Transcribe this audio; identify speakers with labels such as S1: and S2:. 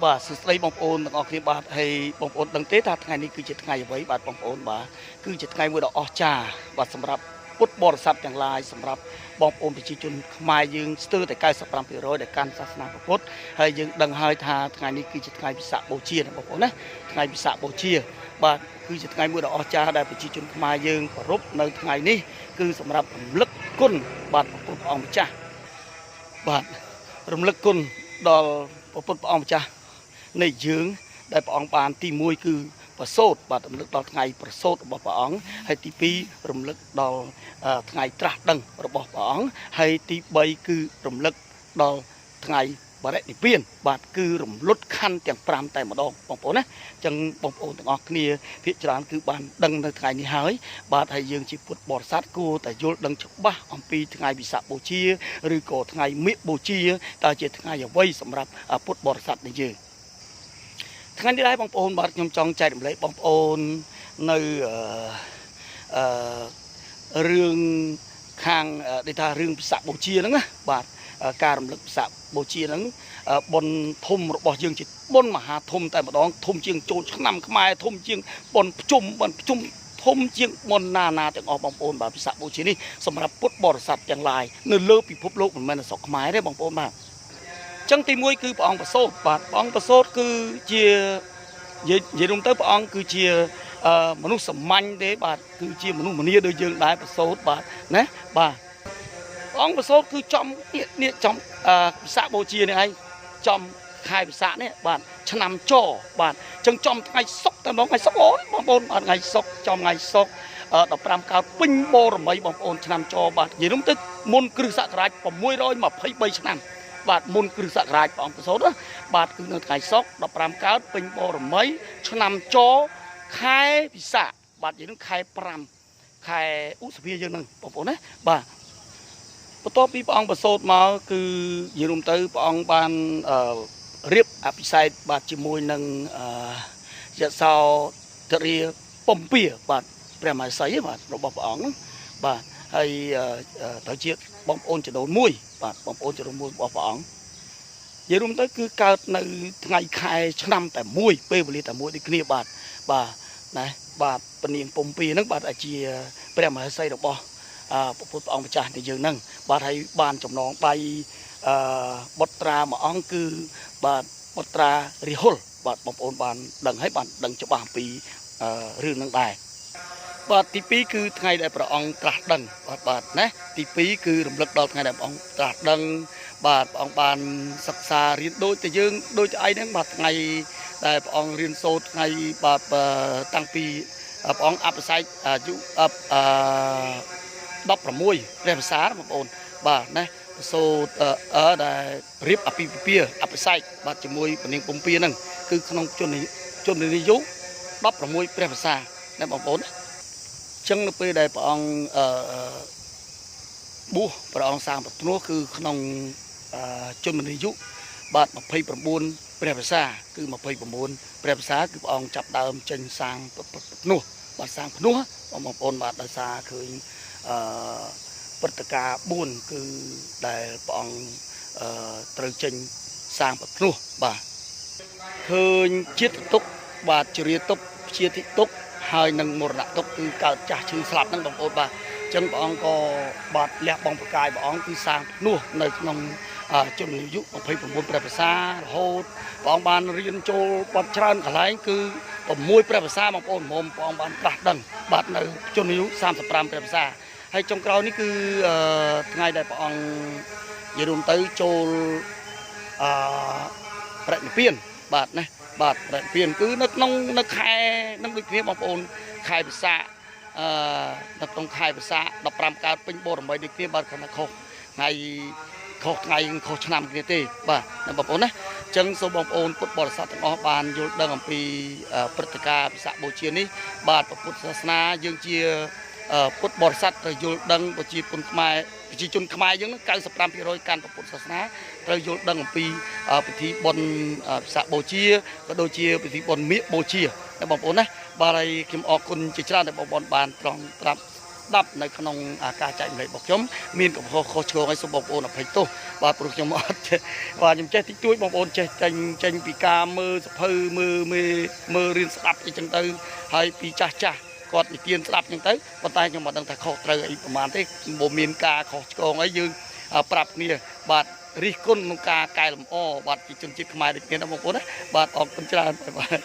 S1: បាទសួស្តីបងប្អូនទាំងអស់គ្នាបាទហើយបងប្អូនដឹងទេថាថ្ងៃនេះគឺជាថ្ងៃអ្វីបាទបងប្អូនបាទគឺជាថ្ងៃមួយដ៏អស្ចារ្យបាទសម្រាប់ពុទ្ធបរិស័ទទាំងឡាយសម្រាប់បងប្អូនប្រជាជនខ្មែរយើងស្ទើរតែ95%ដែលកាន់សាសនាពុទ្ធហើយយើងដឹងហើយថាថ្ងៃនេះគឺជាថ្ងៃវិសាខបូជាណាបងប្អូនណាថ្ងៃវិសាខបូជាបាទគឺជាថ្ងៃមួយដ៏អស្ចារ្យដែលប្រជាជនខ្មែរយើងប្រារព្ធនៅថ្ងៃនេះគឺសម្រាប់រំលឹកគុណបាទព្រះអង្គម្ចាស់បាទរំលឹកគុណដល់ព្រះពុទ្ធព្រះអង្គម្ចាស់នៃយើងដែលព្រះអង្គបានទី1គឺប្រសូតបាទរំលឹកដល់ថ្ងៃប្រសូតរបស់ព្រះអង្គហើយទី2រំលឹកដល់ថ្ងៃត្រាស់ដឹងរបស់ព្រះអង្គហើយទី3គឺរំលឹកដល់ថ្ងៃបរិនិព្វានបាទគឺរំលត់ខណ្ឌទាំង5តែម្ដងបងប្អូនណាអញ្ចឹងបងប្អូនទាំងអស់គ្នាភាគច្រើនគឺបានដឹងនៅថ្ងៃនេះហើយបាទហើយយើងជាពុទ្ធបរិស័ទគួរតែយល់ដឹងច្បាស់អំពីថ្ងៃវិសាខបូជាឬក៏ថ្ងៃមាឃបូជាតើជាថ្ងៃអ្វីសម្រាប់ពុទ្ធបរិស័ទនៃយើងថ្ងៃនេះដែរបងប្អូនបាទខ្ញុំចង់ចែករំលែកបងប្អូននៅរឿងខាងដូចថារឿងវិសាខបូជាហ្នឹងណាបាទការរំលឹកវិសាខបូជាហ្នឹងបុណ្យធំរបស់យើងជាបុណ្យមហាធំតែម្ដងធំជាងចូលឆ្នាំខ្មែរធំជាងបុណ្យប្រជុំធំជាងបុណ្យណាទាំងអស់បងប្អូនបាទវិសាខបូជានេះសម្រាប់ពុទ្ធបរិស័ទទាំងឡាយនៅលើពិភពលោកមិនមែនតែស្រុកខ្មែរទេបងប្អូនបាទចឹងទី1គឺព្រះអង្គប្រសូតបាទព្រះអង្គប្រសូតគឺជានិយាយរួមទៅព្រះអង្គគឺជាមនុស្សសាមញ្ញទេបាទគឺជាមនុស្សម្នាដូចយើងដែរប្រសូតបាទណាបាទព្រះអង្គប្រសូតគឺចំនេះចំវិសាខបូជានេះឯងចំខែវិសាខនេះបាទឆ្នាំចបាទចឹងចំថ្ងៃសុក្រតែម្ដងថ្ងៃសុក្រអូនបងប្អូនបាទថ្ងៃសុក្រចំថ្ងៃសុក្រ15កើតពេញបូរមីបងប្អូនឆ្នាំចបាទនិយាយរួមទៅមុនគ្រិស្តសករាជ623ឆ្នាំបាទមុនគ្រិស្តសករាជព្រះអង្គប្រសូតណាបាទគឺនៅថ្ងៃសុក្រ15កើតពេញបូរមីឆ្នាំចខែវិសាខបាទយើងនឹងខែ5ខែឧសភាយើងនឹងបងប្អូនណាបាទបន្ទាប់ពីព្រះអង្គប្រសូតមកគឺនិយាយរួមទៅព្រះអង្គបានរៀបអភិសេកបាទជាមួយនឹងយសោទរាពំពាបាទព្រះមហេសីបាទរបស់ព្រះអង្គបាទហើយទៅជាបងប្អូនចំនួន1បាទបងប្អូនចំនួន1របស់ព្រះអង្គនិយាយរួមទៅគឺកើតនៅថ្ងៃខែឆ្នាំតែមួយពេលវេលាតែមួយដូចគ្នាបាទណាបាទពនាងពំពាហ្នឹងបាទជាព្រះមហេសីរបស់ព្រះពុទ្ធព្រះអង្គម្ចាស់នៃយើងហ្នឹងបាទហើយបានចំណងដៃបុត្រាមួយអង្គគឺបាទបុត្រារិហុលបាទបងប្អូនបានដឹងហើយបានដឹងច្បាស់អំពីរឿងហ្នឹងដែរបាទទី2គឺថ្ងៃដែលព្រះអង្គត្រាស់ដឹងបាទណាទី2គឺរំលឹកដល់ថ្ងៃដែលព្រះអង្គត្រាស់ដឹងបាទព្រះអង្គបានសិក្សារៀនដូចតែយើងដូចតែឯងហ្នឹងបាទថ្ងៃដែលព្រះអង្គរៀនសូត្រថ្ងៃបាទតាំងពីព្រះអង្គអភិសេកអាយុ16ព្រះភាសាបងប្អូនបាទណាសូត្រដែលរៀបអភិពាអភិសេកបាទជាមួយពនាងពំពាហ្នឹងគឺក្នុងជននិយុ16ព្រះភាសាណាបងប្អូនណាអញ្ចឹងនៅពេលដែលព្រះអង្គបួសព្រះអង្គសាងប្រទ្នោះគឺក្នុងជននិយុបាទ29ព្រះភាសាគឺ29ព្រះភាសាគឺព្រះអង្គចាប់ដើមចេញសាងភ្នោះបាទសាងភ្នោះបងប្អូនបាទដោយសារឃើញព្រឹត្តិការណ៍4គឺដែលព្រះអង្គត្រូវចេញសាងភ្នោះបាទឃើញជាតិទុកបាទជ្រាទុកជាតិទុកហើយនឹងមរណទុកគឺកើតចាស់ឈឺស្លាប់ហ្នឹងបងប្អូនបាទអញ្ចឹងព្រះអង្គក៏បាទលះបង់ប្រកាយព្រះអង្គគឺសាងភ្នោះនៅក្នុងជនអាយុ29ព្រះភាសារហូតព្រះអង្គបានរៀនចូលបាត់ច្រើនកន្លែងគឺ6ព្រះភាសាបងប្អូនមុំព្រះអង្គបានត្រាស់ដឹងបាទនៅជនអាយុ35ព្រះភាសាហើយចុងក្រោយនេះគឺថ្ងៃដែលព្រះអង្គនិយាយរួមទៅចូលប្រតិភិនបាទណាបាទប្រតិភិនគឺនៅខែនឹងដូចគ្នាបងប្អូនខែវិសាខនៅក្នុងខែវិសាខ15កើតពេញបូរមីដូចគ្នាបាទគាត់ថាខុសថ្ងៃខុសឆ្នាំគ្នាទេបាទបងប្អូនណាអញ្ចឹងសូមបងប្អូនពុទ្ធបរិស័ទទាំងអស់បានយល់ដឹងអំពីព្រឹត្តិការណ៍វិសាខបូជានេះបាទពុទ្ធសាសនាយើងជាពុទ្ធបរិស័ទត្រូវយល់ដឹងប្រជាជនខ្មែរយើងនឹង95%កាន់ពុទ្ធសាសនាត្រូវយល់ដឹងអំពីពិធីបុណ្យវិសាខបូជាក៏ដូចជាពិធីបុណ្យមាឃបូជាបងប្អូនណាបាទហើយខ្ញុំអរគុណជាច្រើនដែលបងប្អូនបានត្រង់ត្រាប់ ដាប់នៅក្នុងការចែកម្លែករបស់ខ្ញុំមានកំហុសខុសឆ្គងឲ្យសូមបងប្អូនអភ័យទោសបាទព្រោះខ្ញុំអត់បាទខ្ញុំចេះតិចតួចបងប្អូនចេះចេញពីការមើលសភៅមើលរៀនស្ដាប់អីចឹងទៅហើយពីចាស់គាត់និទានស្ដាប់ចឹងទៅប៉ុន្តែខ្ញុំអត់ដឹងថាខុសត្រូវអីប្រហែលទេបើមានការខុសឆ្គងអីយើងប្រាប់គ្នាបាទរិះគន់ក្នុងការកែលម្អបាទជាជនជាតិខ្មែរដូចគ្នាណាបងប្អូនណាបាទអរគុណច្រើនបាទ